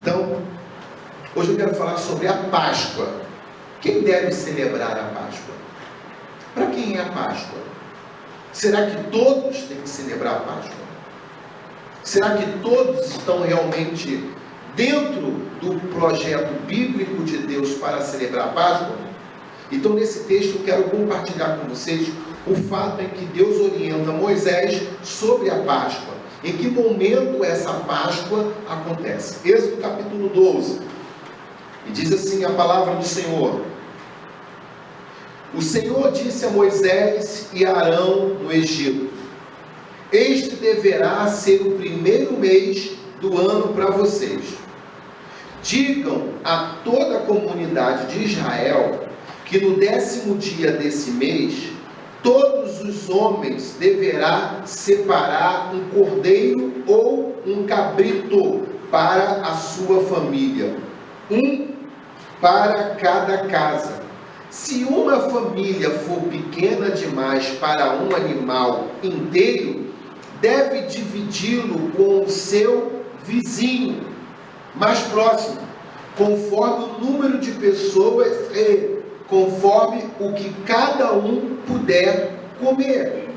Então, hoje eu quero falar sobre a Páscoa. Quem deve celebrar a Páscoa? Para quem é a Páscoa? Será que todos têm que celebrar a Páscoa? Será que todos estão realmente dentro do projeto bíblico de Deus para celebrar a Páscoa? Então, nesse texto, eu quero compartilhar com vocês o fato em que Deus orienta Moisés sobre a Páscoa. Em que momento essa Páscoa acontece? Êxodo capítulo 12. E diz assim a palavra do Senhor: O Senhor disse a Moisés e a Arão no Egito: Este deverá ser o primeiro mês do ano para vocês. Digam a toda a comunidade de Israel que no 10º dia desse mês, todos os homens deverá separar um cordeiro ou um cabrito para a sua família, um para cada casa. Se uma família for pequena demais para um animal inteiro, deve dividi-lo com o seu vizinho mais próximo, conforme o número de pessoas e conforme o que cada um puder comer.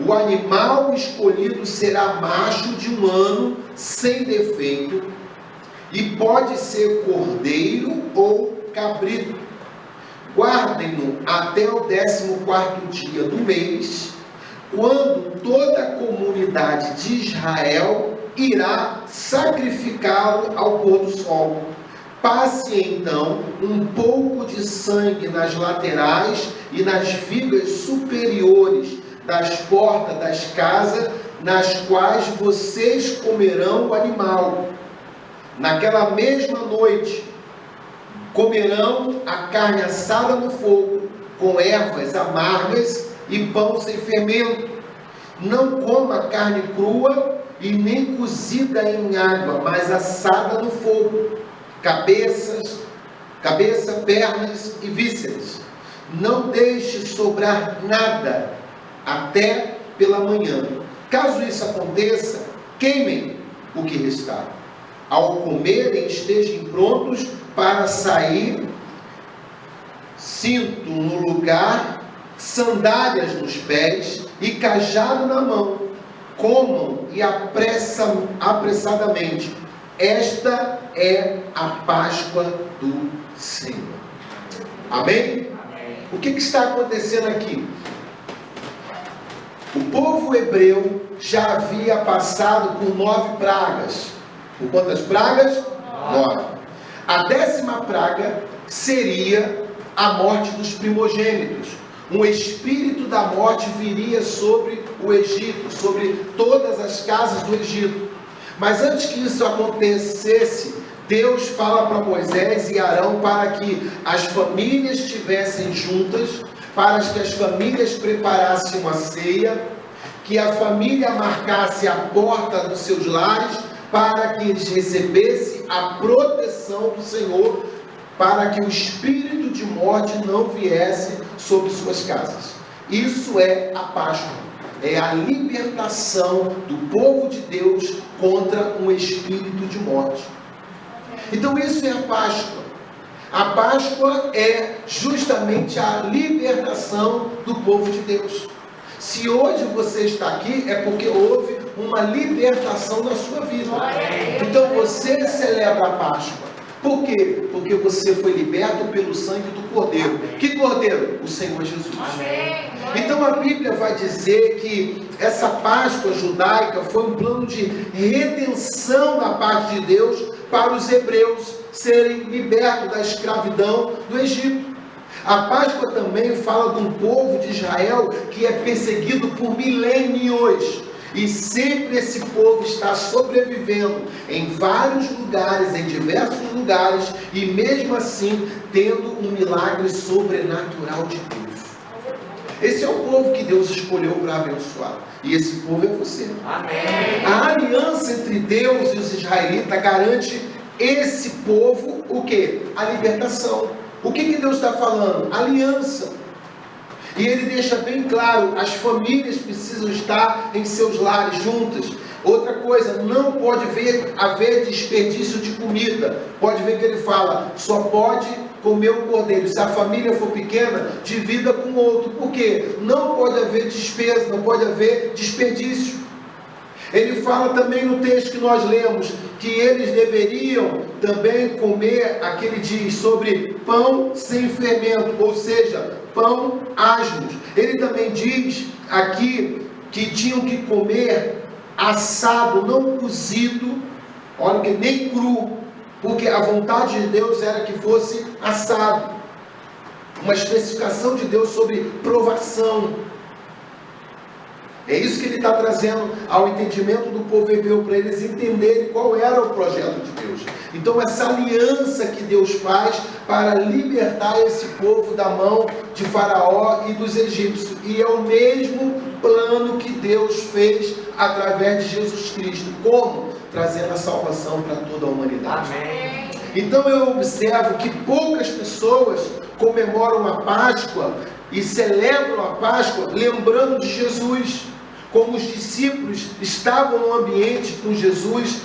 O animal escolhido será macho de 1 ano, sem defeito, e pode ser cordeiro ou cabrito. Guardem-no até o 14º dia do mês, quando toda a comunidade de Israel irá sacrificá-lo ao pôr do sol. Passe então um pouco de sangue nas laterais e nas vigas superiores das portas das casas, nas quais vocês comerão o animal. Naquela mesma noite, comerão a carne assada no fogo, com ervas amargas e pão sem fermento. Não coma carne crua e nem cozida em água, mas assada no fogo. Cabeça, pernas e vísceras. Não deixe sobrar nada até pela manhã. Caso isso aconteça, queimem o que restar. Ao comerem, estejam prontos para sair, cinto no lugar, sandálias nos pés e cajado na mão. Comam e apressadamente. Esta é a Páscoa do Senhor. Amém? O que está acontecendo aqui? O povo hebreu já havia passado por 9 pragas. Por quantas pragas? 9. A 10ª praga seria a morte dos primogênitos. Um espírito da morte viria sobre o Egito, sobre todas as casas do Egito. Mas antes que isso acontecesse, Deus fala para Moisés e Arão para que as famílias estivessem juntas, para que as famílias preparassem uma ceia, que a família marcasse a porta dos seus lares, para que eles recebessem a proteção do Senhor, para que o espírito de morte não viesse sobre suas casas. Isso é a Páscoa. É a libertação do povo de Deus contra um espírito de morte. Então isso é a Páscoa. A Páscoa é justamente a libertação do povo de Deus. Se hoje você está aqui, é porque houve uma libertação na sua vida. Então você celebra a Páscoa. Por quê? Porque você foi liberto pelo sangue do Cordeiro. Que Cordeiro? O Senhor Jesus. Amém. Então a Bíblia vai dizer que essa Páscoa judaica foi um plano de redenção da parte de Deus para os hebreus serem libertos da escravidão do Egito. A Páscoa também fala de um povo de Israel que é perseguido por milênios. E sempre esse povo está sobrevivendo em vários lugares, em diversos lugares, e mesmo assim tendo um milagre sobrenatural de Deus. Esse é o povo que Deus escolheu para abençoar. E esse povo é você. Amém. A aliança entre Deus e os israelitas garante esse povo o quê? A libertação. O que Deus está falando? Aliança. E ele deixa bem claro, as famílias precisam estar em seus lares juntas. Outra coisa, não pode haver desperdício de comida. Pode ver que ele fala, só pode comer o cordeiro. Se a família for pequena, divida com o outro. Por quê? Não pode haver despesa, não pode haver desperdício. Ele fala também no texto que nós lemos, que eles deveriam também comer, aqui ele diz, sobre pão sem fermento, ou seja, pão asmos. Ele também diz aqui que tinham que comer assado, não cozido, olha que nem cru, porque a vontade de Deus era que fosse assado. Uma especificação de Deus sobre provação. É isso que ele está trazendo ao entendimento do povo hebreu, para eles entenderem qual era o projeto de Deus. Então essa aliança que Deus faz para libertar esse povo da mão de Faraó e dos egípcios. E é o mesmo plano que Deus fez através de Jesus Cristo. Como? Trazendo a salvação para toda a humanidade. Amém. Então eu observo que poucas pessoas comemoram a Páscoa e celebram a Páscoa lembrando de Jesus, como os discípulos estavam no ambiente com Jesus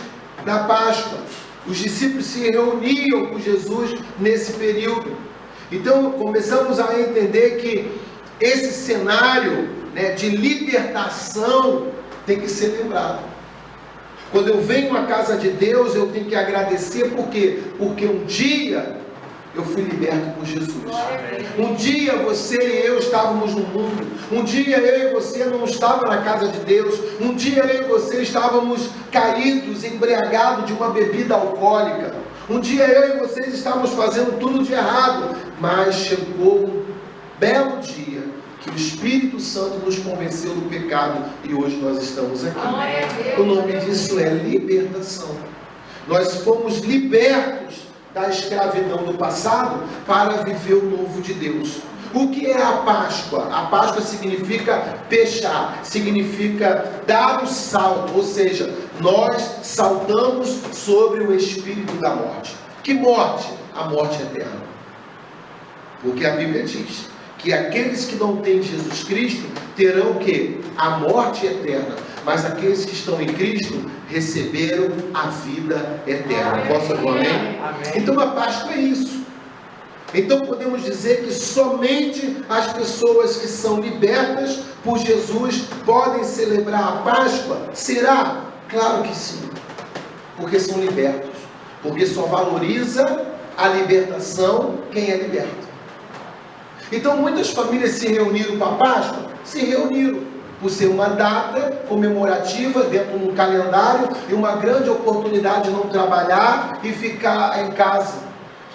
na Páscoa. Os discípulos se reuniam com Jesus nesse período. Então começamos a entender que esse cenário, de libertação tem que ser lembrado. Quando eu venho à casa de Deus, eu tenho que agradecer. Por quê? Porque um dia eu fui liberto por Jesus. Um dia você e eu estávamos no mundo. Um dia eu e você não estávamos na casa de Deus. Um dia eu e você estávamos caídos, embriagados de uma bebida alcoólica. Um dia eu e vocês estávamos fazendo tudo de errado. Mas chegou um belo dia que o Espírito Santo nos convenceu do pecado e hoje nós estamos aqui. O nome disso é libertação. Nós fomos libertos da escravidão do passado para viver o novo de Deus. O que é a Páscoa? A Páscoa significa pechar, significa dar o salto, ou seja, nós saltamos sobre o espírito da morte. Que morte? A morte eterna. Porque a Bíblia diz que aqueles que não têm Jesus Cristo terão o quê? A morte eterna. Mas aqueles que estão em Cristo receberam a vida eterna. Posso falar amém? Então a Páscoa é isso. Então podemos dizer que somente as pessoas que são libertas por Jesus podem celebrar a Páscoa? Será? Claro que sim. Porque são libertos. Porque só valoriza a libertação quem é liberto. Então muitas famílias se reuniram para a Páscoa? Se reuniram por ser uma data comemorativa dentro de um calendário e uma grande oportunidade de não trabalhar e ficar em casa.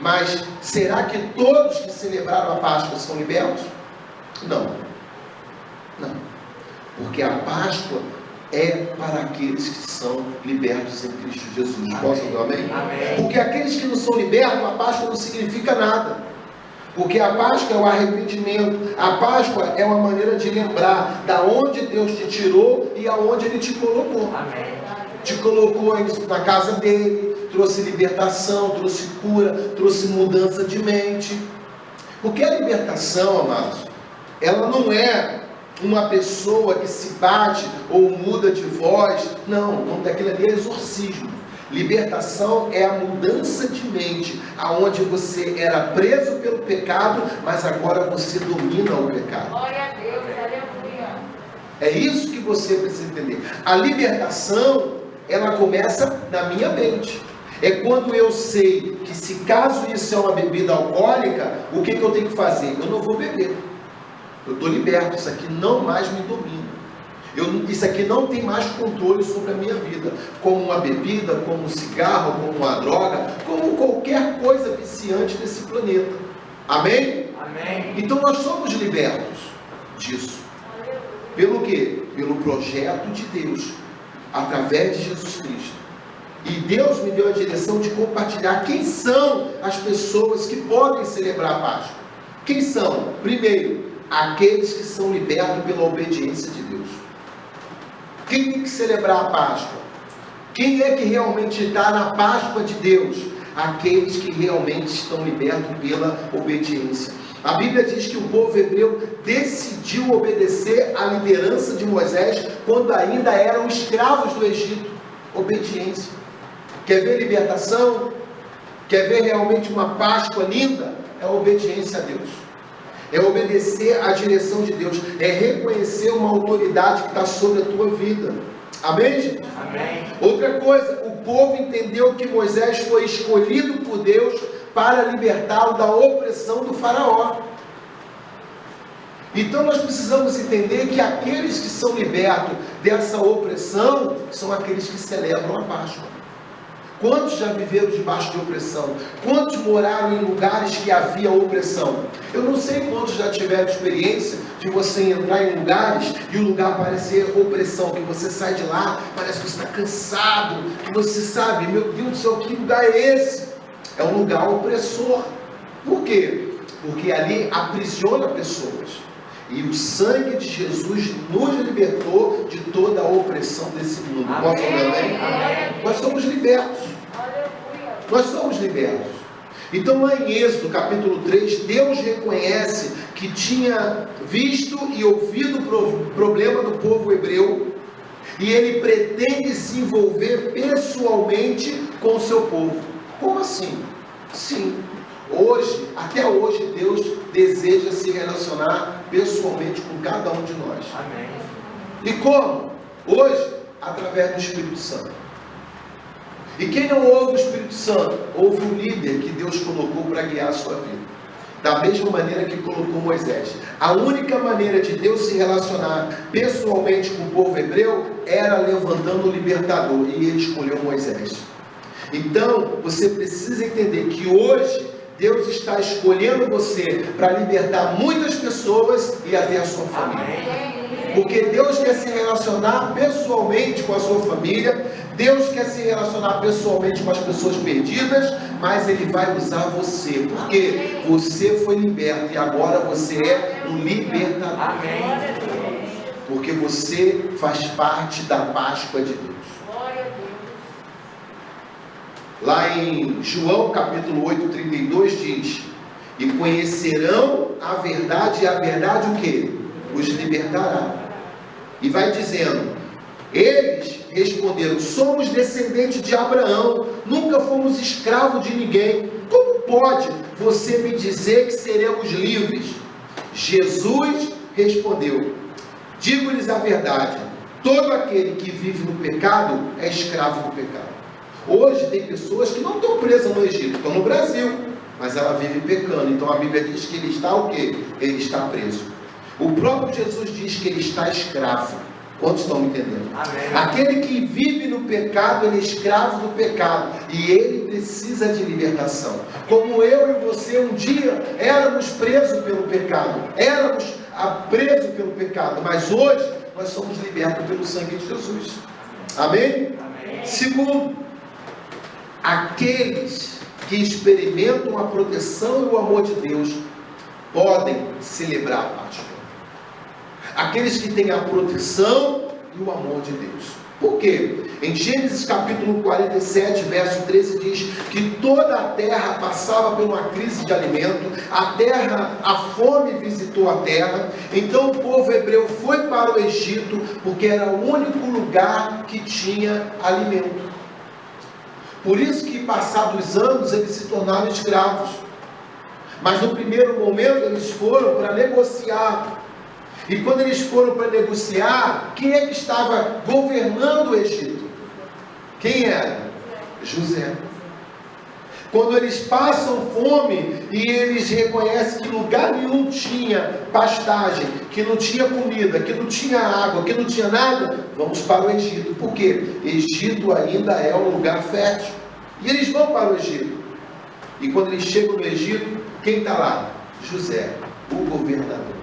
Mas será que todos que celebraram a Páscoa são libertos? Não. Não. Porque a Páscoa é para aqueles que são libertos em Cristo Jesus. Posso dar amém? Amém? Porque aqueles que não são libertos, a Páscoa não significa nada. Porque a Páscoa é o arrependimento. A Páscoa é uma maneira de lembrar da onde Deus te tirou e aonde Ele te colocou. Amém. Te colocou na casa dele, trouxe libertação, trouxe cura, trouxe mudança de mente. Porque a libertação, amados, ela não é uma pessoa que se bate ou muda de voz. Não, daquilo ali é exorcismo. Libertação é a mudança de mente, aonde você era preso pelo pecado, mas agora você domina o pecado. Glória a Deus, aleluia. É isso que você precisa entender. A libertação, ela começa na minha mente. É quando eu sei que se caso isso é uma bebida alcoólica, o que eu tenho que fazer? Eu não vou beber. Eu estou liberto, isso aqui não mais me domina. Isso aqui não tem mais controle sobre a minha vida, como uma bebida, como um cigarro, como uma droga, como qualquer coisa viciante nesse planeta. Amém? Amém. Então nós somos libertos disso. Pelo quê? Pelo projeto de Deus, através de Jesus Cristo. E Deus me deu a direção de compartilhar quem são as pessoas que podem celebrar a Páscoa. Quem são? Primeiro, aqueles que são libertos pela obediência de Deus. Quem tem que celebrar a Páscoa? Quem é que realmente está na Páscoa de Deus? Aqueles que realmente estão libertos pela obediência. A Bíblia diz que o povo hebreu decidiu obedecer à liderança de Moisés quando ainda eram escravos do Egito. Obediência. Quer ver libertação? Quer ver realmente uma Páscoa linda? É a obediência a Deus. É obedecer à direção de Deus. É reconhecer uma autoridade que está sobre a tua vida. Amém, gente? Amém. Outra coisa, o povo entendeu que Moisés foi escolhido por Deus para libertá-lo da opressão do faraó. Então nós precisamos entender que aqueles que são libertos dessa opressão são aqueles que celebram a Páscoa. Quantos já viveram debaixo de opressão? Quantos moraram em lugares que havia opressão? Eu não sei quantos já tiveram experiência de você entrar em lugares e o lugar parecer opressão, que você sai de lá, parece que você está cansado, que você sabe, meu Deus do céu, que lugar é esse? É um lugar opressor. Por quê? Porque ali aprisiona pessoas. E o sangue de Jesus nos libertou de toda a opressão desse mundo. Posso falar amém? Amém. Nós somos libertos. Aleluia. Nós somos libertos. Então lá em Êxodo capítulo 3, Deus reconhece que tinha visto e ouvido o problema do povo hebreu. E Ele pretende se envolver pessoalmente com o seu povo. Como assim? Sim. Hoje, até hoje, Deus deseja se relacionar pessoalmente com cada um de nós. Amém. E como? Hoje, através do Espírito Santo. E quem não ouve o Espírito Santo, ouve o líder que Deus colocou para guiar a sua vida. Da mesma maneira que colocou Moisés. A única maneira de Deus se relacionar pessoalmente com o povo hebreu era levantando o libertador. E Ele escolheu Moisés. Então, você precisa entender que hoje Deus está escolhendo você para libertar muitas pessoas e até a sua família. Porque Deus quer se relacionar pessoalmente com a sua família, Deus quer se relacionar pessoalmente com as pessoas perdidas, mas Ele vai usar você, porque você foi liberto e agora você é um libertador. Amém. Porque você faz parte da Páscoa de Deus. Glória a Deus. Lá em João capítulo 8, 32 diz: e conhecerão a verdade, e a verdade o que? Os libertará. E vai dizendo: eles responderam: somos descendentes de Abraão, nunca fomos escravos de ninguém. Como pode você me dizer que seremos livres? Jesus respondeu: digo-lhes a verdade, todo aquele que vive no pecado é escravo do pecado. Hoje tem pessoas que não estão presas no Egito, estão no Brasil, mas ela vive pecando. Então a Bíblia diz que ele está o quê? Ele está preso. O próprio Jesus diz que ele está escravo. Quantos estão me entendendo? Amém. Aquele que vive no pecado, ele é escravo do pecado. E ele precisa de libertação. Como eu e você um dia éramos presos pelo pecado. Éramos presos pelo pecado. Mas hoje nós somos libertos pelo sangue de Jesus. Amém? Amém. Segundo, aqueles que experimentam a proteção e o amor de Deus podem celebrar a Páscoa. Aqueles que têm a proteção e o amor de Deus. Por quê? Em Gênesis capítulo 47, verso 13 diz que toda a terra passava por uma crise de alimento, a fome visitou a terra, então o povo hebreu foi para o Egito, porque era o único lugar que tinha alimento. Por isso que, passados anos, eles se tornaram escravos. Mas no primeiro momento eles foram para negociar. E quando eles foram para negociar, quem é que estava governando o Egito? Quem era? José. Quando eles passam fome e eles reconhecem que lugar nenhum tinha pastagem, que não tinha comida, que não tinha água, que não tinha nada, vamos para o Egito. Por quê? Egito ainda é um lugar fértil. E eles vão para o Egito. E quando eles chegam no Egito, quem está lá? José, o governador.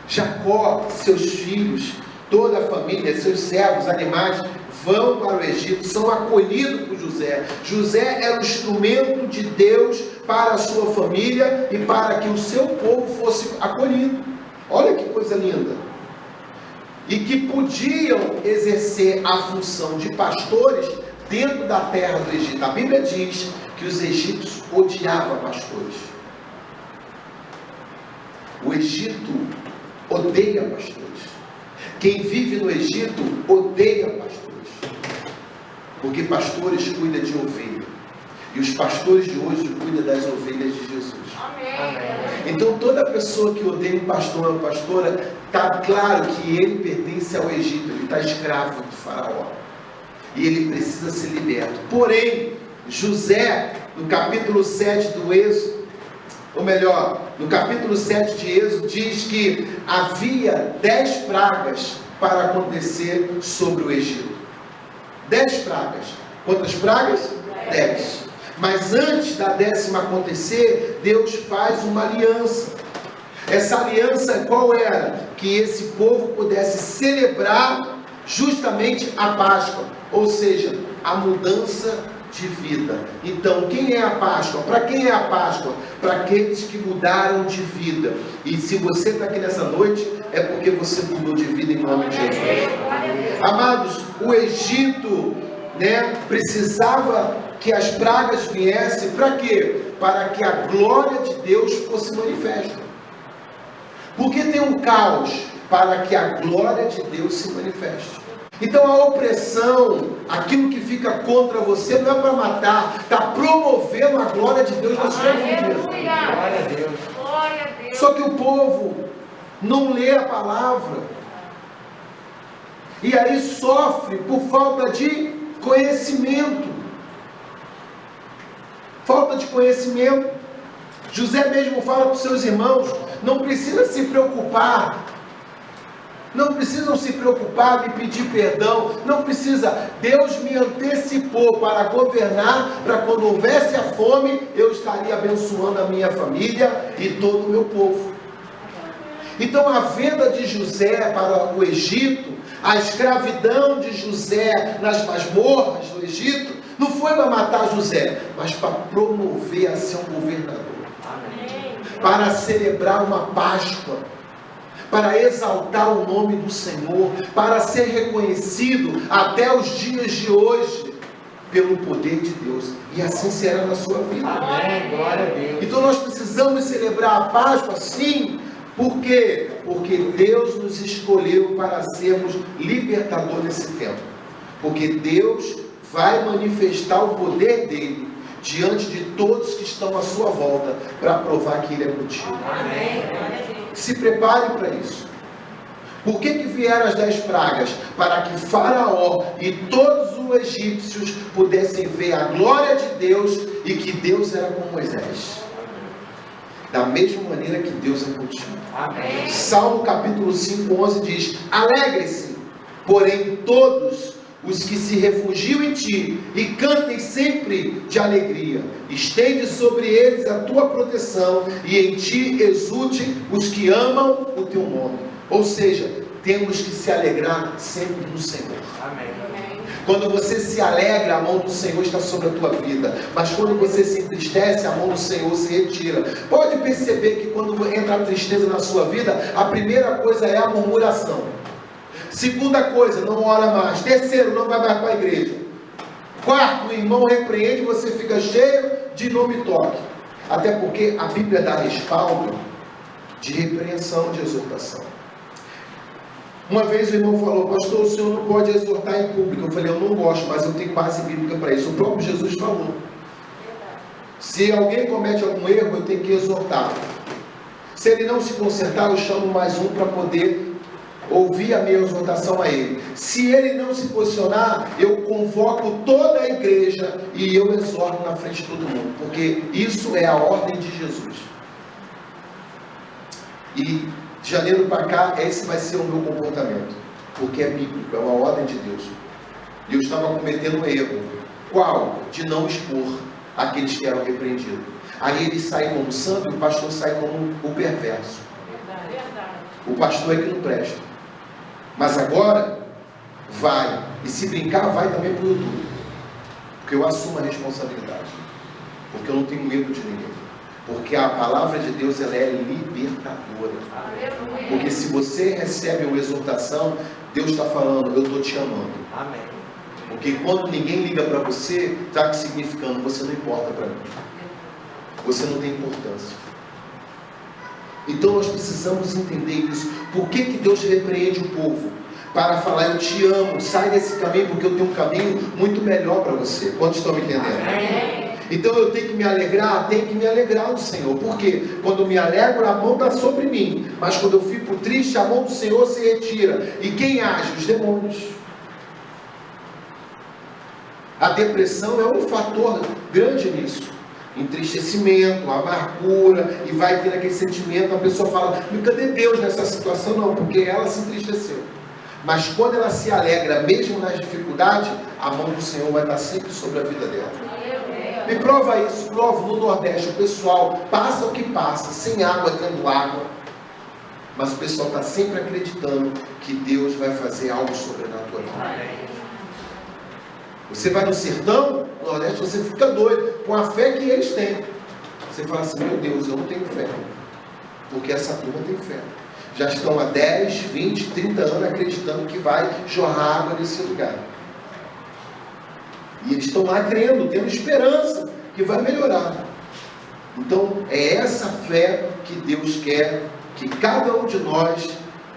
Jacó, seus filhos, toda a família, seus servos, animais, vão para o Egito, são acolhidos por José. José era o instrumento de Deus para a sua família e para que o seu povo fosse acolhido. Olha que coisa linda. E que podiam exercer a função de pastores dentro da terra do Egito. A Bíblia diz que os egípcios odiavam pastores. O Egito odeia pastores. Quem vive no Egito odeia pastores. Porque pastores cuidam de ovelha. E os pastores de hoje cuidam das ovelhas de Jesus. Amém. Então toda pessoa que odeia um pastor ou uma pastora, está claro que ele pertence ao Egito. Ele está escravo de Faraó. E ele precisa ser liberto. Porém, José, no capítulo 7 do Êxodo, ou melhor, no capítulo 7 de Êxodo, diz que havia 10 pragas para acontecer sobre o Egito. 10 pragas. Quantas pragas? 10. Mas antes da 10ª acontecer, Deus faz uma aliança. Essa aliança qual era? Que esse povo pudesse celebrar justamente a Páscoa, ou seja, a mudança de vida. Então, quem é a Páscoa? Para quem é a Páscoa? Para aqueles que mudaram de vida. E se você está aqui nessa noite, é porque você mudou de vida em nome de Jesus. Amados, o Egito, precisava que as pragas viessem. Para quê? Para que a glória de Deus fosse manifesta. Porque tem um caos? Para que a glória de Deus se manifeste. Então a opressão, aquilo que fica contra você, não é para matar, está promovendo a glória de Deus na sua vida. Glória a Deus. Glória a Deus. Só que o povo não lê a palavra. E aí sofre por falta de conhecimento. Falta de conhecimento. José mesmo fala para os seus irmãos, não precisa se preocupar. Não precisam se preocupar, me pedir perdão. Não precisa. Deus me antecipou para governar, para quando houvesse a fome, eu estaria abençoando a minha família e todo o meu povo. Então a venda de José para o Egito, a escravidão de José nas masmorras do Egito, não foi para matar José, mas para promover a ser um governador. Amém. Para celebrar uma Páscoa, para exaltar o nome do Senhor, para ser reconhecido até os dias de hoje pelo poder de Deus. E assim será na sua vida. Amém. Glória a Deus. Então nós precisamos celebrar a Páscoa, sim. Por quê? Porque Deus nos escolheu para sermos libertadores nesse tempo. Porque Deus vai manifestar o poder dele diante de todos que estão à sua volta para provar que ele é contigo. Amém. Se prepare para isso. Por que vieram as 10 pragas? Para que Faraó e todos os egípcios pudessem ver a glória de Deus e que Deus era com Moisés. Da mesma maneira que Deus é contigo. Amém. Salmo capítulo 5, 11 diz: alegrem-se, porém todos os que se refugiam em ti, e cantem sempre de alegria. Estende sobre eles a tua proteção, e em ti exultem os que amam o teu nome. Ou seja, temos que se alegrar sempre no Senhor. Amém. Quando você se alegra, a mão do Senhor está sobre a tua vida. Mas quando você se entristece, a mão do Senhor se retira. Pode perceber que quando entra a tristeza na sua vida, a primeira coisa é a murmuração. Segunda coisa, não ora mais. Terceiro, não vai mais para a igreja. Quarto, o irmão repreende, você fica cheio de não me toque. Até porque a Bíblia dá respaldo de repreensão, de exortação. Uma vez o irmão falou: pastor, o senhor não pode exortar em público. Eu falei: eu não gosto, mas eu tenho base bíblica para isso. O próprio Jesus falou: se alguém comete algum erro, eu tenho que exortar. Se ele não se consertar, eu chamo mais um para poder ouvir a minha exortação a ele. Se ele não se posicionar, eu convoco toda a igreja e eu exorto na frente de todo mundo, porque isso é a ordem de Jesus. E de janeiro para cá, esse vai ser o meu comportamento, porque é bíblico, é uma ordem de Deus. E eu estava cometendo um erro. Qual? De não expor aqueles que eram repreendidos. Aí ele sai como santo e o pastor sai como o perverso. O pastor é que não presta. Mas agora, vai. E se brincar, vai também para o YouTube. Porque eu assumo a responsabilidade. Porque eu não tenho medo de ninguém. Porque a palavra de Deus, ela é libertadora. Porque se você recebe uma exortação, Deus está falando: eu estou te amando. Amém. Porque quando ninguém liga para você, está significando: você não importa para mim. Você não tem importância. Então nós precisamos entender isso. Por que Deus repreende o povo? Para falar, eu te amo, sai desse caminho, porque eu tenho um caminho muito melhor para você. Quantos estão me entendendo? Então eu tenho que me alegrar? Tenho que me alegrar no Senhor. Porque quando eu me alegro, a mão está sobre mim. Mas quando eu fico triste, a mão do Senhor se retira. E quem age? Os demônios. A depressão é um fator grande nisso. Entristecimento, amargura, e vai ter aquele sentimento, a pessoa fala, cadê Deus nessa situação? Não, porque ela se entristeceu. Mas quando ela se alegra, mesmo nas dificuldades, a mão do Senhor vai estar sempre sobre a vida dela. Me prova isso, prova no Nordeste, o pessoal passa o que passa, sem água, tendo água, mas o pessoal está sempre acreditando que Deus vai fazer algo sobrenatural. Você vai no sertão, no Nordeste, você fica doido com a fé que eles têm. Você fala assim, meu Deus, eu não tenho fé, porque essa turma tem fé. Já estão há 10, 20, 30 anos acreditando que vai jorrar água nesse lugar. E eles estão lá crendo, tendo esperança que vai melhorar. Então é essa fé que Deus quer que cada um de nós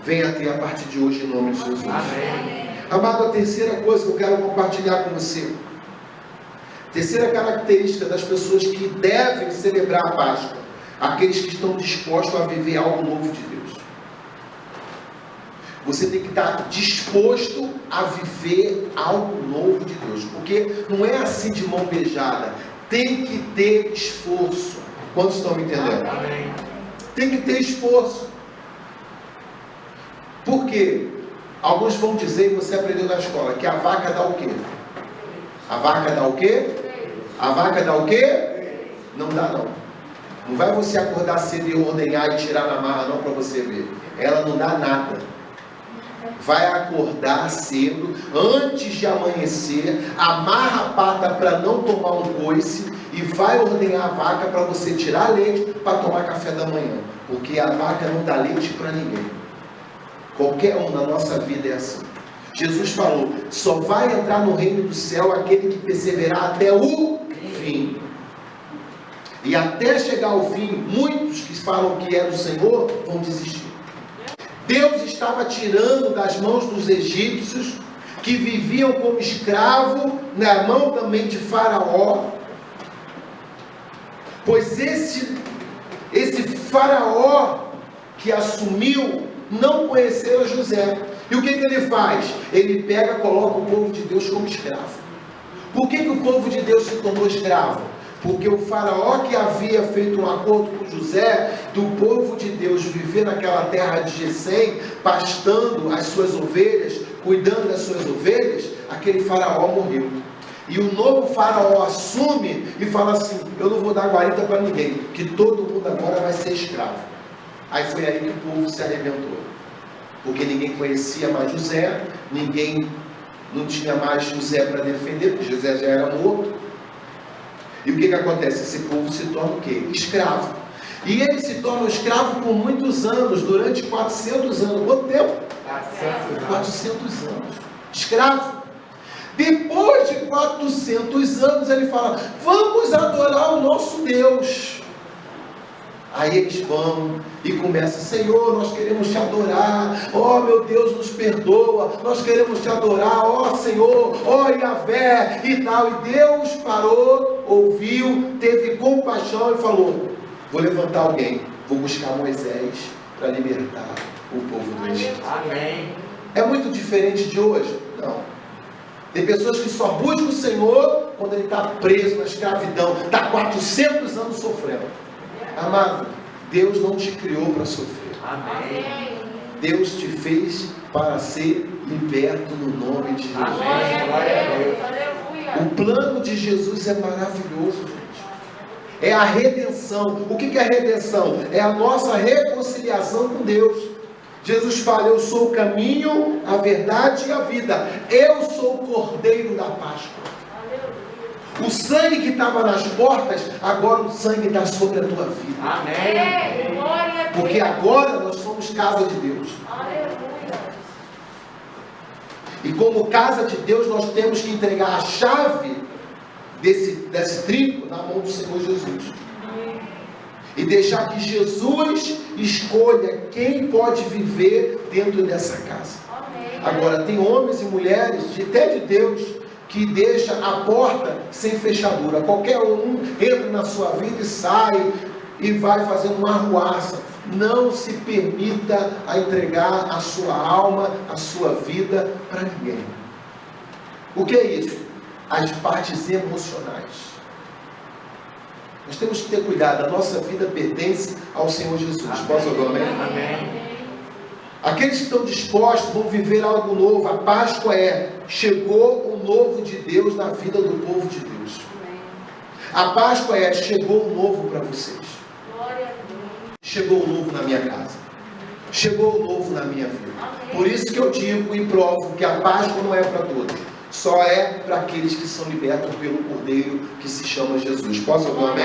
venha a ter a partir de hoje, em nome de Jesus. Amém. Amado, a terceira coisa que eu quero compartilhar com você. Terceira característica das pessoas que devem celebrar a Páscoa. Aqueles que estão dispostos a viver algo novo de Deus. Você tem que estar disposto a viver algo novo de Deus. Porque não é assim de mão beijada. Tem que ter esforço. Quantos estão me entendendo? Amém. Tem que ter esforço. Por quê? Alguns vão dizer, e você aprendeu na escola, que a vaca dá o quê? A vaca dá o quê? A vaca dá o quê? Não dá não. Não vai você acordar cedo e ordenhar e tirar na marra não para você ver. Ela não dá nada. Vai acordar cedo, antes de amanhecer, amarra a pata para não tomar um coice e vai ordenhar a vaca para você tirar leite para tomar café da manhã. Porque a vaca não dá leite para ninguém. Qualquer um na nossa vida é assim. Jesus falou, só vai entrar no reino do céu aquele que perseverar até o fim. E até chegar ao fim, muitos que falam que é do Senhor, vão desistir. Deus estava tirando das mãos dos egípcios, que viviam como escravo, na mão também de Faraó. Pois esse Faraó que assumiu, não conheceu José. E o que ele faz? Ele pega e coloca o povo de Deus como escravo. Por que o povo de Deus se tornou escravo? Porque o Faraó que havia feito um acordo com José, do povo de Deus viver naquela terra de Gesem, pastando as suas ovelhas, cuidando das suas ovelhas, aquele Faraó morreu. E o novo Faraó assume e fala assim, eu não vou dar guarita para ninguém, que todo mundo agora vai ser escravo. Aí foi aí que o povo se arrebentou. Porque ninguém conhecia mais José, ninguém não tinha mais José para defender, porque José já era morto. E o que acontece? Esse povo se torna o quê? Escravo. E ele se torna escravo por muitos anos, durante 400 anos. Quanto tempo? 400 anos. Escravo. Depois de 400 anos ele fala, vamos adorar o nosso Deus. Aí eles vão e começam, Senhor, nós queremos te adorar, ó meu Deus, nos perdoa, nós queremos te adorar, ó Senhor, ó Yahvé e tal. E Deus parou, ouviu, teve compaixão e falou, vou levantar alguém, vou buscar Moisés para libertar o povo do Egito. Amém. É muito diferente de hoje? Não. Tem pessoas que só buscam o Senhor quando ele está preso na escravidão, está 400 anos sofrendo. Amado, Deus não te criou para sofrer. Amém. Deus te fez para ser liberto no nome de Jesus. Amém. O plano de Jesus é maravilhoso, gente. É a redenção. O que é a redenção? É a nossa reconciliação com Deus. Jesus fala, eu sou o caminho, a verdade e a vida. Eu sou o Cordeiro da Páscoa. O sangue que estava nas portas, agora o sangue está sobre a tua vida. Amém. Porque agora nós somos casa de Deus. Aleluia. E como casa de Deus, nós temos que entregar a chave desse trinco na mão do Senhor Jesus. E deixar que Jesus escolha quem pode viver dentro dessa casa. Agora, tem homens e mulheres, até de Deus, que deixa a porta sem fechadura. Qualquer um entra na sua vida e sai e vai fazendo uma arruaça. Não se permita a entregar a sua alma, a sua vida para ninguém. O que é isso? As partes emocionais. Nós temos que ter cuidado. A nossa vida pertence ao Senhor Jesus. Posso ouvir amém? Amém. Aqueles que estão dispostos vão viver algo novo. A Páscoa chegou o novo de Deus na vida do povo de Deus. A Páscoa chegou o novo para vocês. Chegou o novo na minha casa. Chegou o novo na minha vida. Por isso que eu digo e provo que a Páscoa não é para todos. Só é para aqueles que são libertos pelo Cordeiro que se chama Jesus. Posso ouvir um amém?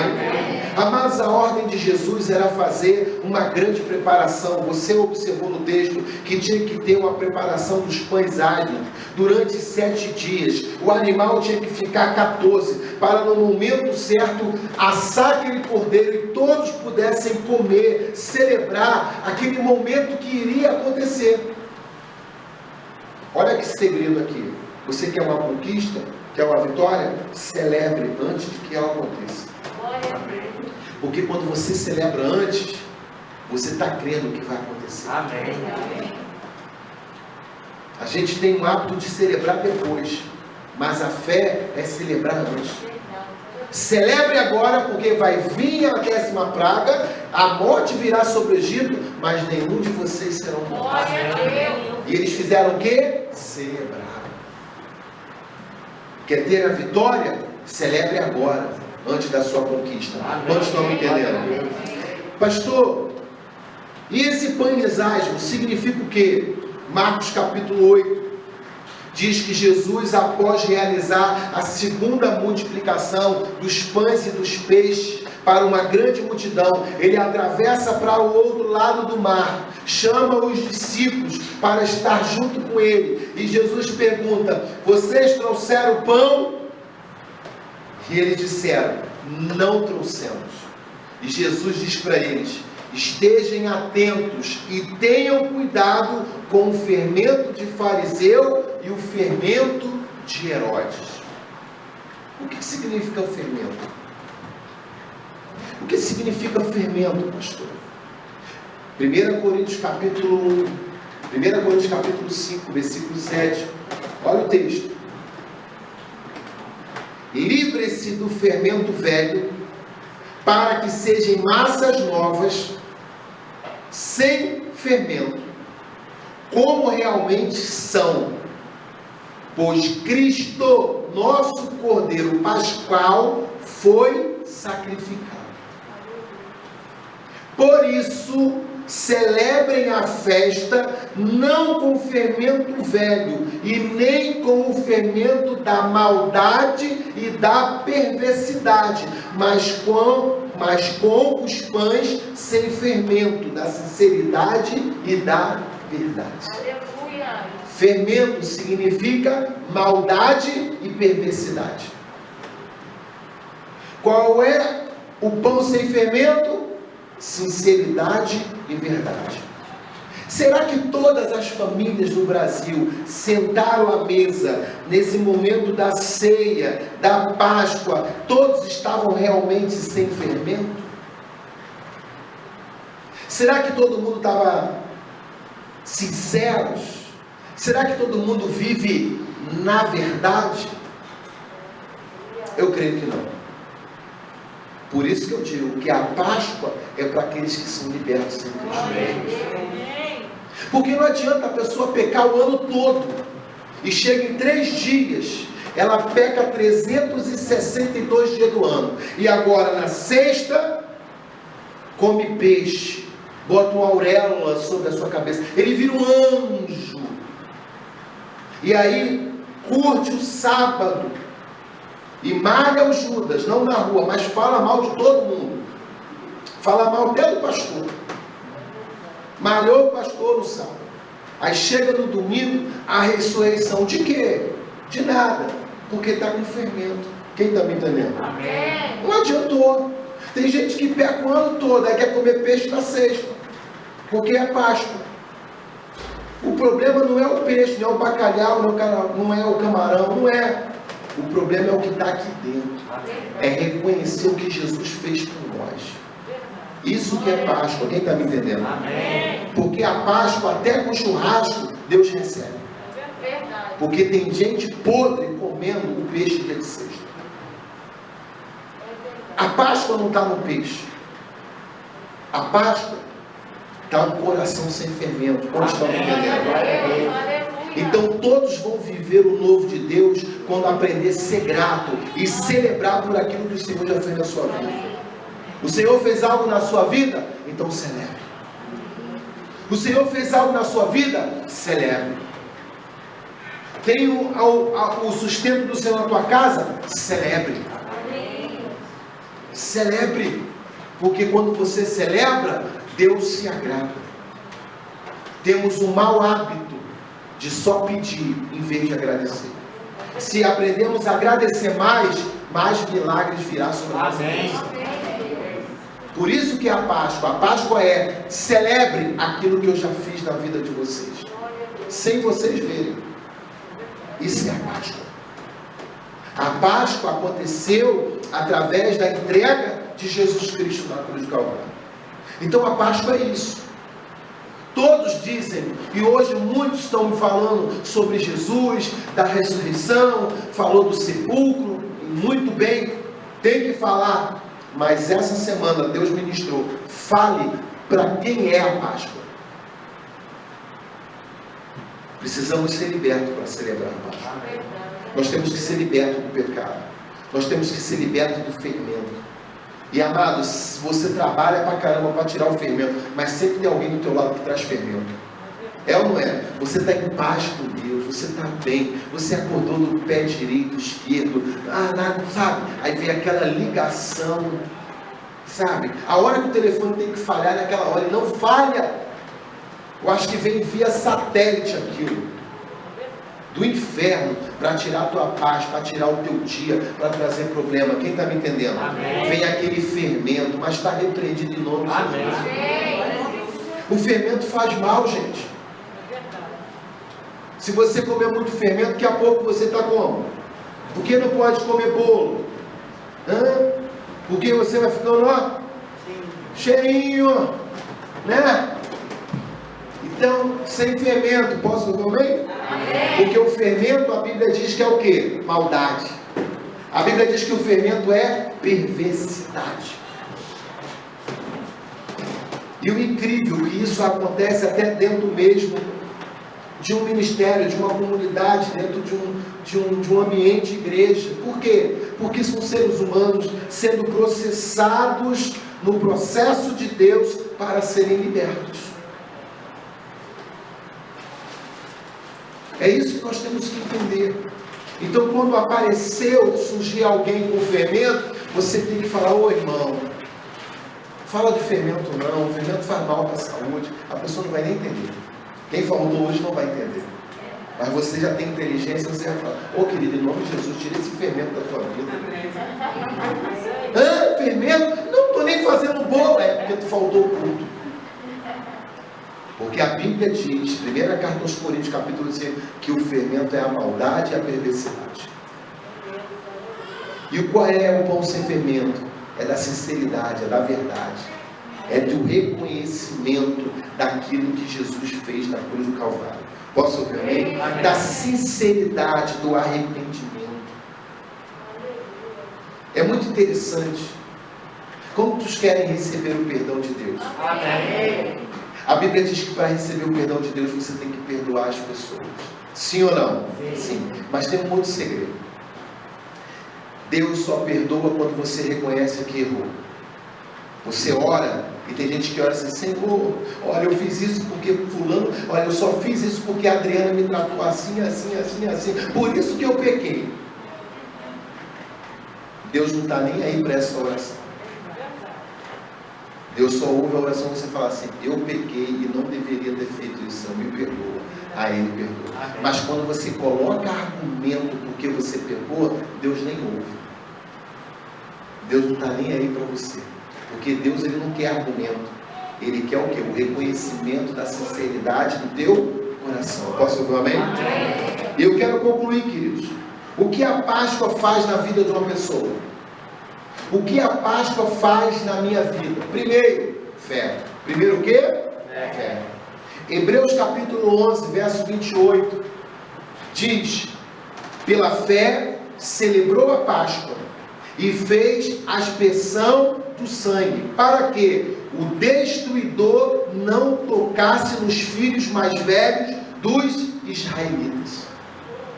Amados, a ordem de Jesus era fazer uma grande preparação. Você observou no texto que tinha que ter uma preparação dos pães asmos durante 7 dias. O animal tinha que ficar 14, para no momento certo assar aquele cordeiro e todos pudessem comer, celebrar aquele momento que iria acontecer. Olha que segredo aqui. Você quer uma conquista? Quer uma vitória? Celebre antes de que ela aconteça. Porque quando você celebra antes, você está crendo que vai acontecer. Amém. A gente tem um hábito de celebrar depois, mas a fé é celebrar antes. Celebre agora, porque vai vir a 10ª praga, a morte virá sobre o Egito, mas nenhum de vocês serão mortos. E eles fizeram o quê? Celebrar. Quer ter a vitória? Celebre agora, antes da sua conquista. Quantos estão me entendendo? Pastor, e esse pães asmos significa o quê? Marcos capítulo 8 diz que Jesus, após realizar a segunda multiplicação dos pães e dos peixes para uma grande multidão, ele atravessa para o outro lado do mar, chama os discípulos para estar junto com ele, e Jesus pergunta: vocês trouxeram pão? E eles disseram: não trouxemos. E Jesus diz para eles: estejam atentos e tenham cuidado com o fermento de fariseu e o fermento de Herodes. O que significa o fermento? O que significa o fermento, pastor? 1 Coríntios capítulo 5, versículo 7. Olha o texto. Livre-se do fermento velho, para que sejam massas novas, sem fermento, como realmente são. Pois Cristo, nosso Cordeiro Pascal, foi sacrificado. Por isso, celebrem a festa não com fermento velho e nem com o fermento da maldade e da perversidade, mas com os pães sem fermento, da sinceridade e da verdade. Aleluia. Fermento significa maldade e perversidade. Qual é o pão sem fermento? Sinceridade e verdade. Será que todas as famílias do Brasil sentaram à mesa nesse momento da ceia, da Páscoa, todos estavam realmente sem fermento? Será que todo mundo estava sinceros? Será que todo mundo vive na verdade? Eu creio que não. Por isso que eu digo que a Páscoa é para aqueles que são libertos em Cristo. Porque não adianta a pessoa pecar o ano todo e chega em 3 dias, ela peca 362 dias do ano, e agora na sexta come peixe, bota uma auréola sobre a sua cabeça, ele vira um anjo, e aí curte o sábado e malha o Judas, não na rua, mas fala mal de todo mundo, fala mal até do pastor. Malhou o pastor no sábado. Aí chega no domingo, a ressurreição de quê? De nada, porque está com fermento. Quem está me entendendo? Amém. Não adiantou. Tem gente que peca o ano todo, aí quer comer peixe na sexta, porque é Páscoa. O problema não é o peixe, não é o bacalhau, não é o camarão, não é. O problema é o que está aqui dentro. É reconhecer o que Jesus fez por nós. Isso que é Páscoa, quem está me entendendo? Amém. Porque a Páscoa, até com churrasco, Deus recebe. Verdade. Porque tem gente podre comendo o peixe dia de sexta. A Páscoa não está no peixe. A Páscoa está no coração sem fermento. Quando estão me entendendo? Aleluia. Então todos vão viver o novo de Deus quando aprender a ser grato e celebrar por aquilo que o Senhor já fez na sua vida. O Senhor fez algo na sua vida? Então celebre. O Senhor fez algo na sua vida? Celebre. Tem o sustento do Senhor na tua casa? Celebre. Celebre. Porque quando você celebra, Deus se agrada. Temos um mau hábito de só pedir em vez de agradecer. Se aprendemos a agradecer mais milagres virá sobre nós. Por isso que é a Páscoa. A Páscoa é: celebre aquilo que eu já fiz na vida de vocês, sem vocês verem. Isso é a Páscoa. A Páscoa aconteceu através da entrega de Jesus Cristo na cruz do Calvário. Então a Páscoa é isso. Todos dizem, e hoje muitos estão me falando sobre Jesus, da ressurreição, falou do sepulcro, muito bem, tem que falar, mas essa semana Deus ministrou, fale para quem é a Páscoa. Precisamos ser libertos para celebrar a Páscoa. Nós temos que ser libertos do pecado, nós temos que ser libertos do fermento. E amados, você trabalha pra caramba para tirar o fermento, mas sempre tem alguém do teu lado que traz fermento. É ou não é? Você está em paz com Deus, você está bem, você acordou no pé direito, esquerdo, nada, sabe? Aí vem aquela ligação, sabe? A hora que o telefone tem que falhar, naquela hora, ele não falha. Eu acho que vem via satélite aquilo. Do inferno, para tirar a tua paz, para tirar o teu dia, para trazer problema. Quem está me entendendo? Amém. Vem aquele fermento, mas está repreendido em nome de Jesus. O fermento faz mal, gente. Se você comer muito fermento, daqui a pouco você está como? Por que não pode comer bolo? Porque você vai ficando, ó, cheinho, né? Então, sem fermento, posso comer? Porque o fermento, a Bíblia diz que é o quê? Maldade. A Bíblia diz que o fermento é perversidade. E o incrível é que isso acontece até dentro mesmo de um ministério, de uma comunidade, dentro de um ambiente de igreja. Por quê? Porque são seres humanos sendo processados no processo de Deus para serem libertos. É isso que nós temos que entender. Então, quando surgir alguém com fermento, você tem que falar: ô irmão, fala de fermento não, o fermento faz mal para a saúde. A pessoa não vai nem entender. Quem falou hoje não vai entender. Mas você já tem inteligência, você vai falar: ô querido, em nome de Jesus, tira esse fermento da tua vida. Fermento? Não estou nem fazendo bolo. É porque tu faltou o culto. Porque a Bíblia diz, primeira carta aos Coríntios, capítulo 5, que o fermento é a maldade e a perversidade. E qual é o pão sem fermento? É da sinceridade, é da verdade. É do reconhecimento daquilo que Jesus fez na cruz do Calvário. Posso ouvir amém? Da sinceridade, do arrependimento. É muito interessante. Como todos querem receber o perdão de Deus? Amém. A Bíblia diz que para receber o perdão de Deus você tem que perdoar as pessoas. Sim ou não? Sim. Mas tem um outro segredo. Deus só perdoa quando você reconhece que errou. Você ora, e tem gente que ora assim: Senhor, olha, eu fiz isso porque fulano, olha, eu só fiz isso porque a Adriana me tratou assim, assim, assim, assim, por isso que eu pequei. Deus não está nem aí para essa oração. Deus só ouve a oração que você fala assim: eu pequei e não deveria ter feito isso, me perdoa. Aí Ele perdoa. Amém. Mas quando você coloca argumento porque você pecou, Deus nem ouve. Deus não está nem aí para você. Porque Deus, ele não quer argumento. Ele quer o quê? O reconhecimento da sinceridade do teu coração. Posso ouvir um amém? E eu quero concluir, queridos. O que a Páscoa faz na vida de uma pessoa? O que a Páscoa faz na minha vida? Primeiro, fé. Primeiro o quê? Fé. Hebreus capítulo 11, verso 28, diz: pela fé celebrou a Páscoa e fez a aspersão do sangue, para que o destruidor não tocasse nos filhos mais velhos dos israelitas.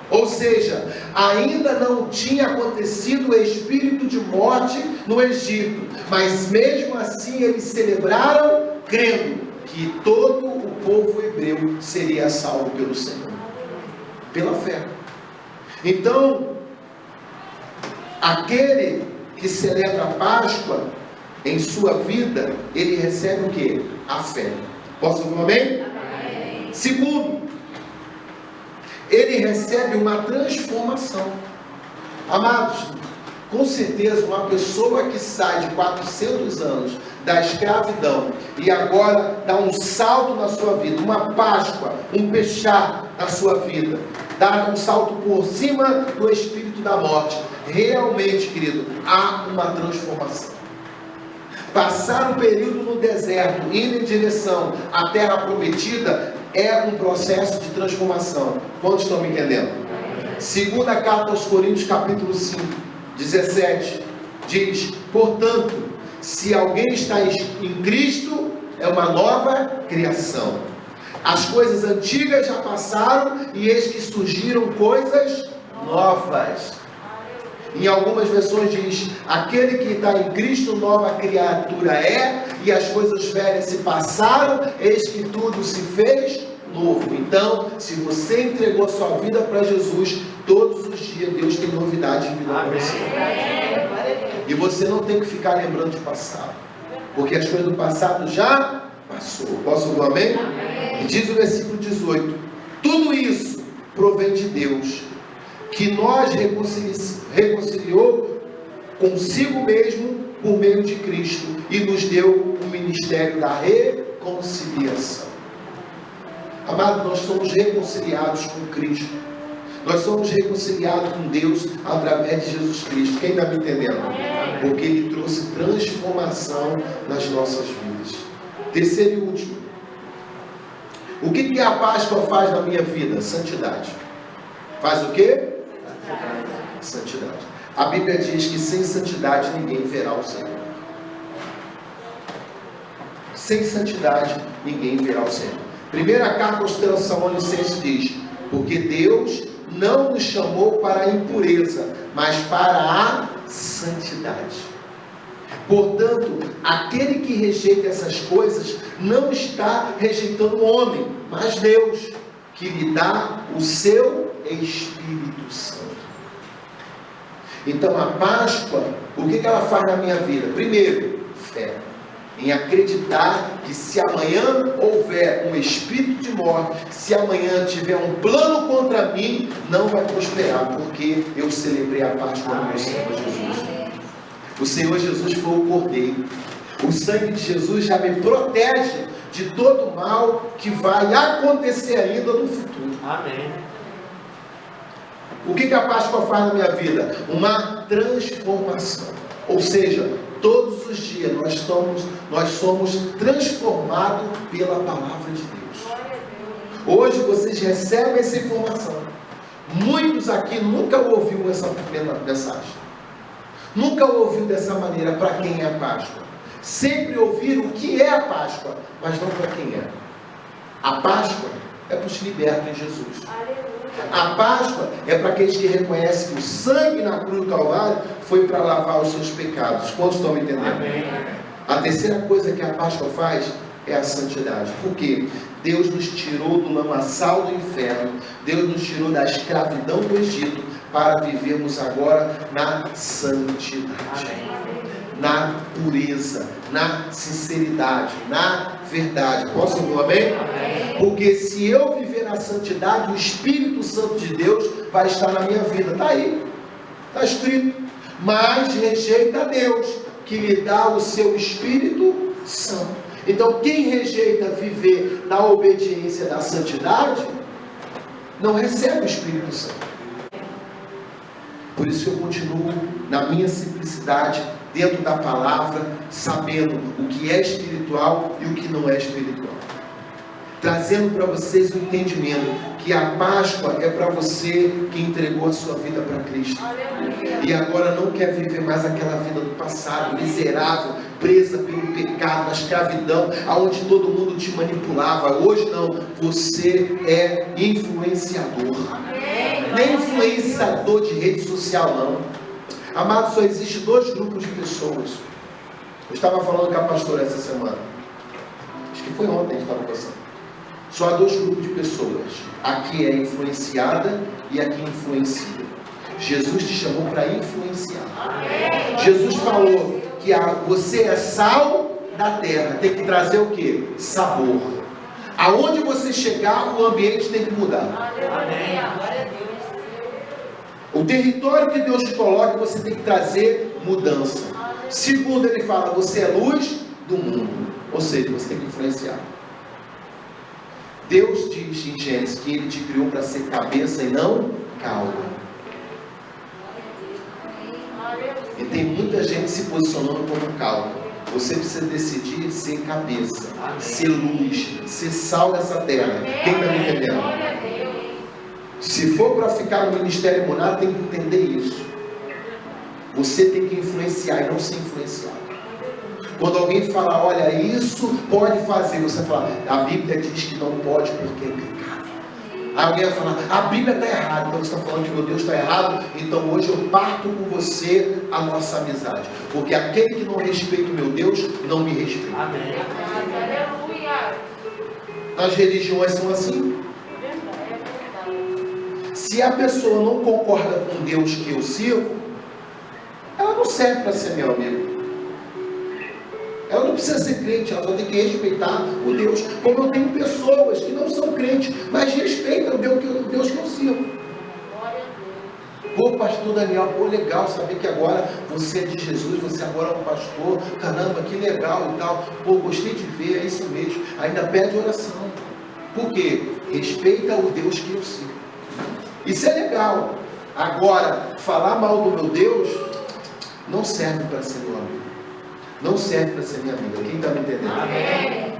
Ou seja, ainda não tinha acontecido o espírito de morte no Egito, mas mesmo assim eles celebraram, crendo que todo o povo hebreu seria salvo pelo Senhor, pela fé. Então, aquele que celebra a Páscoa em sua vida, ele recebe o quê? A fé. Posso ouvir um amém? Amém. Segundo, ele recebe uma transformação. Amados, com certeza uma pessoa que sai de 400 anos da escravidão e agora dá um salto na sua vida, uma Páscoa, um pechá na sua vida, dá um salto por cima do espírito da morte, realmente, querido, há uma transformação. Passar um período no deserto, indo em direção à terra prometida, é um processo de transformação. Quantos estão me entendendo? Segunda carta aos Coríntios, capítulo 5, 17, diz: portanto, se alguém está em Cristo, é uma nova criação. As coisas antigas já passaram e eis que surgiram coisas novas. Em algumas versões diz: aquele que está em Cristo, nova criatura é, e as coisas velhas se passaram, eis que tudo se fez novo. Então, se você entregou sua vida para Jesus, todos os dias Deus tem novidade de vida para você. E você não tem que ficar lembrando de passado, porque as coisas do passado já passou. Posso ouvir um amém? Amém. E diz o versículo 18: tudo isso provém de Deus, que nós reconciliou consigo mesmo por meio de Cristo e nos deu o ministério da reconciliação. Amado, nós somos reconciliados com Cristo. Nós somos reconciliados com Deus através de Jesus Cristo. Quem está me entendendo? Porque Ele trouxe transformação nas nossas vidas. Terceiro e último. O que a Páscoa faz na minha vida? Santidade. Faz o quê? Santidade. A Bíblia diz que sem santidade ninguém verá o Senhor. Sem santidade ninguém verá o Senhor. Primeira carta aos Tessalonicenses diz: porque Deus não nos chamou para a impureza, mas para a santidade. Portanto, aquele que rejeita essas coisas não está rejeitando o homem, mas Deus, que lhe dá o seu Espírito Santo. Então a Páscoa, o que ela faz na minha vida? Primeiro, fé. Em acreditar que se amanhã houver um espírito de morte, se amanhã tiver um plano contra mim, não vai prosperar, porque eu celebrei a Páscoa do meu Senhor Jesus. O Senhor Jesus foi o Cordeiro. O sangue de Jesus já me protege de todo mal que vai acontecer ainda no futuro. Amém. O que a Páscoa faz na minha vida? Uma transformação. Ou seja, todos os dias nós somos transformados pela palavra de Deus. Hoje vocês recebem essa informação. Muitos aqui nunca ouviram essa primeira mensagem. Nunca ouviu dessa maneira para quem é a Páscoa. Sempre ouviram o que é a Páscoa, mas não para quem é. A Páscoa é para os libertos em Jesus. A Páscoa é para aqueles que reconhecem que o sangue na cruz do Calvário foi para lavar os seus pecados. Quantos estão me entendendo? Amém. A terceira coisa que a Páscoa faz é a santidade. Por quê? Deus nos tirou do lamaçal do inferno. Deus nos tirou da escravidão do Egito para vivermos agora na santidade. Amém. Na pureza, na sinceridade, na verdade. Posso ouvir um amém? Amém? Porque se eu viver na santidade, o Espírito Santo de Deus vai estar na minha vida. Está aí, está escrito. Mas rejeita a Deus. que lhe dá o seu Espírito Santo. Então, quem rejeita viver na obediência da santidade, não recebe o Espírito Santo. Por isso eu continuo na minha simplicidade, dentro da palavra, sabendo o que é espiritual e o que não é espiritual. Trazendo para vocês o entendimento que a Páscoa é para você que entregou a sua vida para Cristo. E agora não quer viver mais aquela vida do passado, miserável, presa pelo pecado, na escravidão, aonde todo mundo te manipulava. Hoje não, você é influenciador. Não é influenciador de rede social não. Amado, só existe 2 grupos de pessoas. Eu estava falando com a pastora essa semana. Acho que foi ontem que a gente estava conversando. Só há 2 grupos de pessoas. Aqui é influenciada e aqui influencia. Jesus te chamou para influenciar. Jesus falou que você é sal da terra. Tem que trazer o quê? Sabor. Aonde você chegar, o ambiente tem que mudar. O território que Deus te coloca, você tem que trazer mudança. Segundo, ele fala, você é luz do mundo. Ou seja, você tem que influenciar. Deus diz em Gênesis que Ele te criou para ser cabeça e não cauda. E tem muita gente se posicionando como cauda. Você precisa decidir ser cabeça, ser luz, ser sal dessa terra. Quem está me entendendo? Se for para ficar no ministério imunário, tem que entender isso. Você tem que influenciar e não ser influenciado. Quando alguém fala, olha, isso pode fazer, você fala, a Bíblia diz que não pode porque é pecado. Aí alguém vai falar, a Bíblia está errada, então você está falando que meu Deus está errado, então hoje eu parto com você a nossa amizade. Porque aquele que não respeita o meu Deus, não me respeita. Amém. As religiões são assim. Se a pessoa não concorda com o Deus que eu sirvo, ela não serve para ser meu amigo. Ela não precisa ser crente, ela só tem que respeitar o Deus. Como eu tenho pessoas que não são crentes, mas respeitam o Deus que eu sirvo. Pô, pastor Daniel, pô, legal saber que agora você é de Jesus, você agora é um pastor, caramba, que legal e tal. Pô, gostei de ver, é isso mesmo. Ainda pede oração. Por quê? Respeita o Deus que eu sirvo. Isso é legal. Agora, falar mal do meu Deus não serve para ser meu amigo. Não serve para ser minha amiga. Quem está me entendendo? Amém.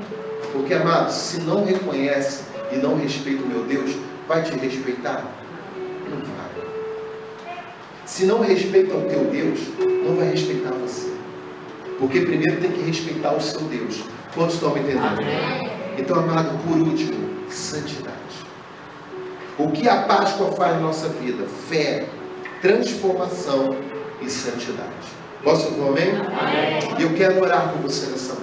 Porque, amados, se não reconhece e não respeita o meu Deus, vai te respeitar? Não vai. Se não respeita o teu Deus, não vai respeitar você. Porque primeiro tem que respeitar o seu Deus. Quantos estão me entendendo? Amém. Então, amado, por último, santidade. O que a Páscoa faz na nossa vida? Fé, transformação e santidade. Posso ouvir um amém? Amém. Eu quero orar por você nessa